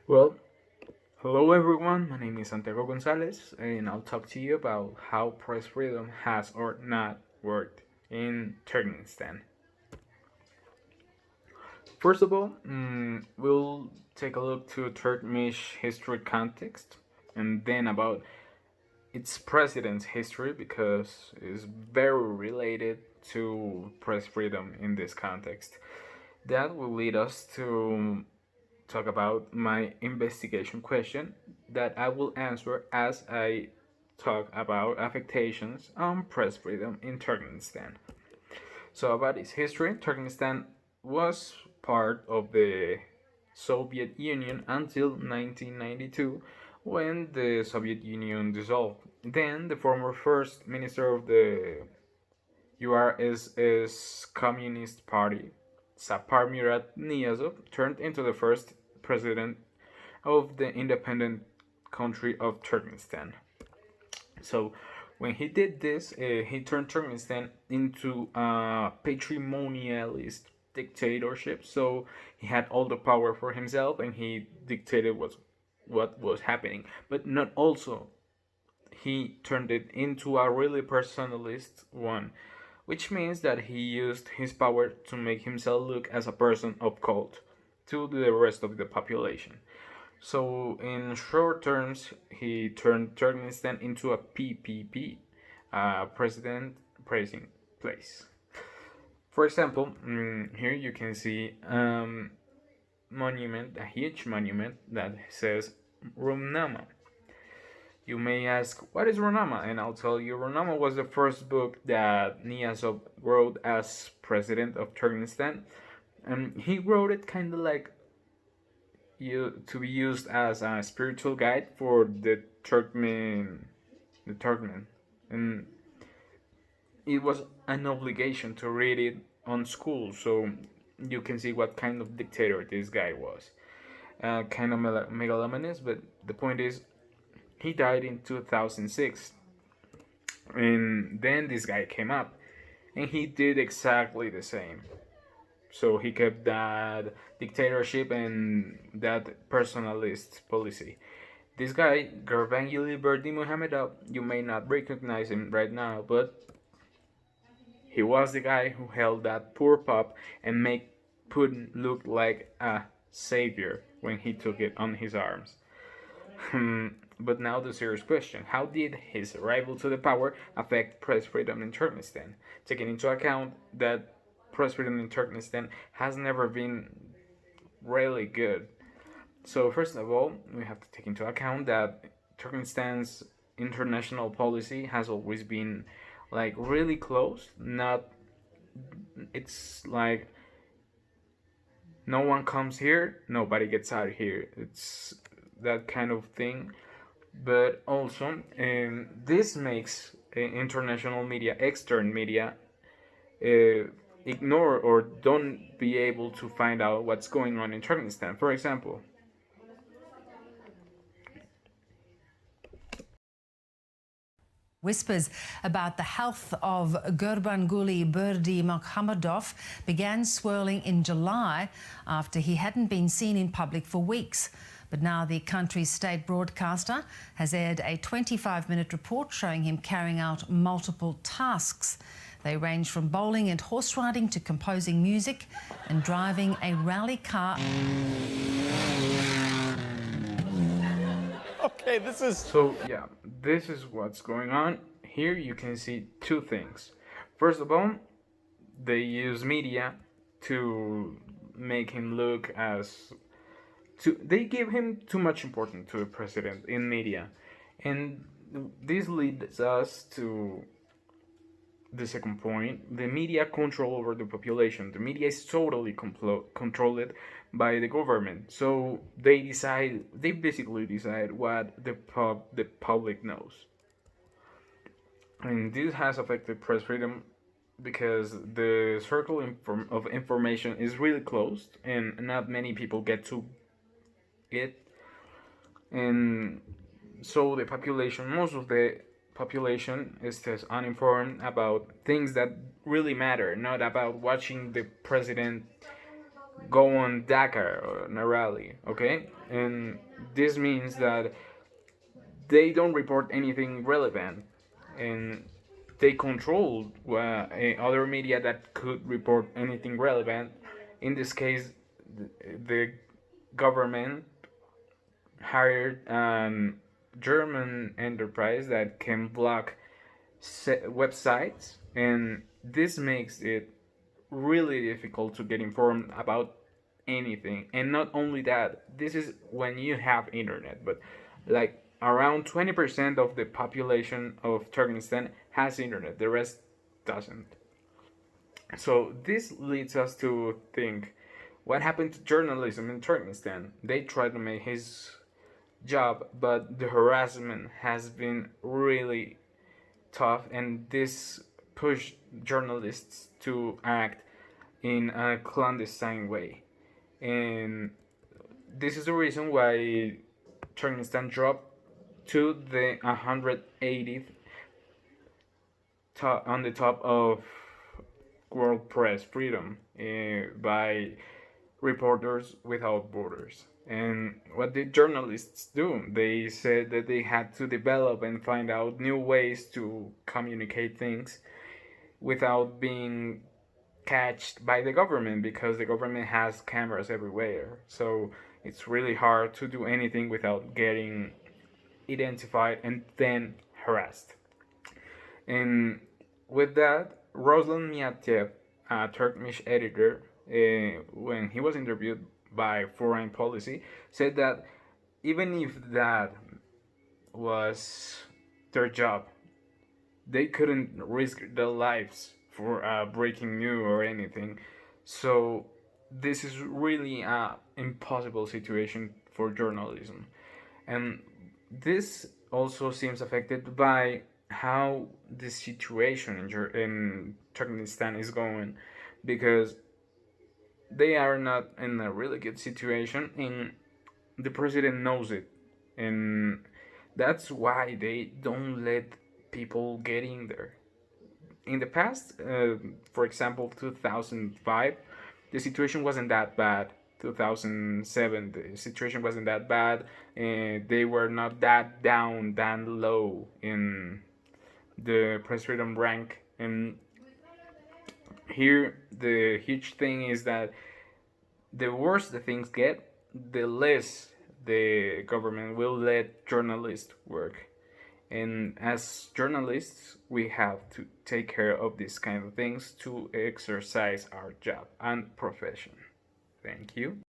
Well, hello everyone. My name is Santiago Gonzalez, and I'll talk to you about how press freedom has or not worked in Turkmenistan. First of all, we'll take a look to Turkish history context, and then about its president's history because it's very related to press freedom in this context. That will lead us to talk about my investigation question that I will answer as I talk about affectations on press freedom in Turkmenistan. So, about its history, Turkmenistan was part of the Soviet Union until 1992 when the Soviet Union dissolved. Then, the former first minister of the URSS Communist Party, Sapar Murat Niyazov, turned into the first president of the independent country of Turkmenistan. So, when he did this, he turned Turkmenistan into a patrimonialist dictatorship. So he had all the power for himself, and he dictated what was happening. But not also he turned it into a really personalist one, which means that he used his power to make himself look as a person of cult to the rest of the population. So, in short terms, he turned Turkmenistan into a PPP, president praising place. For example, here you can see monument, a huge monument that says Rumnama. You may ask, what is Runama? And I'll tell you, Runama was the first book that Niyazov wrote as president of Turkmenistan. And he wrote it kind of like to be used as a spiritual guide for the Turkmen. And it was an obligation to read it on school, so you can see what kind of dictator this guy was. Kind of megalomanous, but the point is, he died in 2006, and then this guy came up, and he did exactly the same. So he kept that dictatorship and that personalist policy. This guy, Gurbanguly Berdi Muhammadov, you may not recognize him right now, but he was the guy who held that poor pup and make Putin look like a savior when he took it on his arms. But now the serious question: how did his arrival to the power affect press freedom in Turkmenistan? Taking into account that press freedom in Turkmenistan has never been really good. So first of all, we have to take into account that Turkmenistan's international policy has always been like really close. Not, it's like no one comes here, nobody gets out here. It's that kind of thing. But also, this makes international media, external media, ignore or don't be able to find out what's going on in Turkmenistan. For example, Whispers about the health of Gurbanguly Berdimuhamedov began swirling in July after he hadn't been seen in public for weeks. But now the country's state broadcaster has aired a 25-minute report showing him carrying out multiple tasks. They range from bowling and horse riding to composing music and driving a rally car. Okay, this is so yeah, this is what's going on. Here you can see two things. First of all, they use media to make him look as they give him too much importance to the president in media. And this leads us to the second point: the media control over the population. The media is totally controlled by the government, so they basically decide what the public knows. And this has affected press freedom because the circle of information is really closed and not many people get to it. And so the population, most of the population, is just uninformed about things that really matter, not about watching the president go on Dakar or on a rally, okay? And this means that they don't report anything relevant, and they control other media that could report anything relevant. In this case, the government hired a German enterprise that can block websites, and this makes it really difficult to get informed about anything. And not only that, this is when you have internet, but like around 20% of the population of Turkmenistan has internet, the rest doesn't. So this leads us to think, what happened to journalism in Turkmenistan? They tried to make his job, but the harassment has been really tough, and this pushed journalists to act in a clandestine way. And this is the reason why Turkmenistan dropped to the 180th on the top of world press freedom by Reporters Without Borders. And what did journalists do? They said that they had to develop and find out new ways to communicate things without being catched by the government, because the government has cameras everywhere. So it's really hard to do anything without getting identified and then harassed. And with that, Ruslan Miatev, a Turkish editor, when he was interviewed by Foreign Policy, said that even if that was their job, they couldn't risk their lives for breaking news or anything. So this is really a impossible situation for journalism, and this also seems affected by how the situation in Turkmenistan is going, because they are not in a really good situation, and the president knows it, and that's why they don't let people get in there. In the past, for example, 2005, the situation wasn't that bad. 2007, the situation wasn't that bad, and they were not that low in the press freedom rank. And here, the huge thing is that the worse the things get, the less the government will let journalists work. And as journalists, we have to take care of these kind of things to exercise our job and profession. Thank you.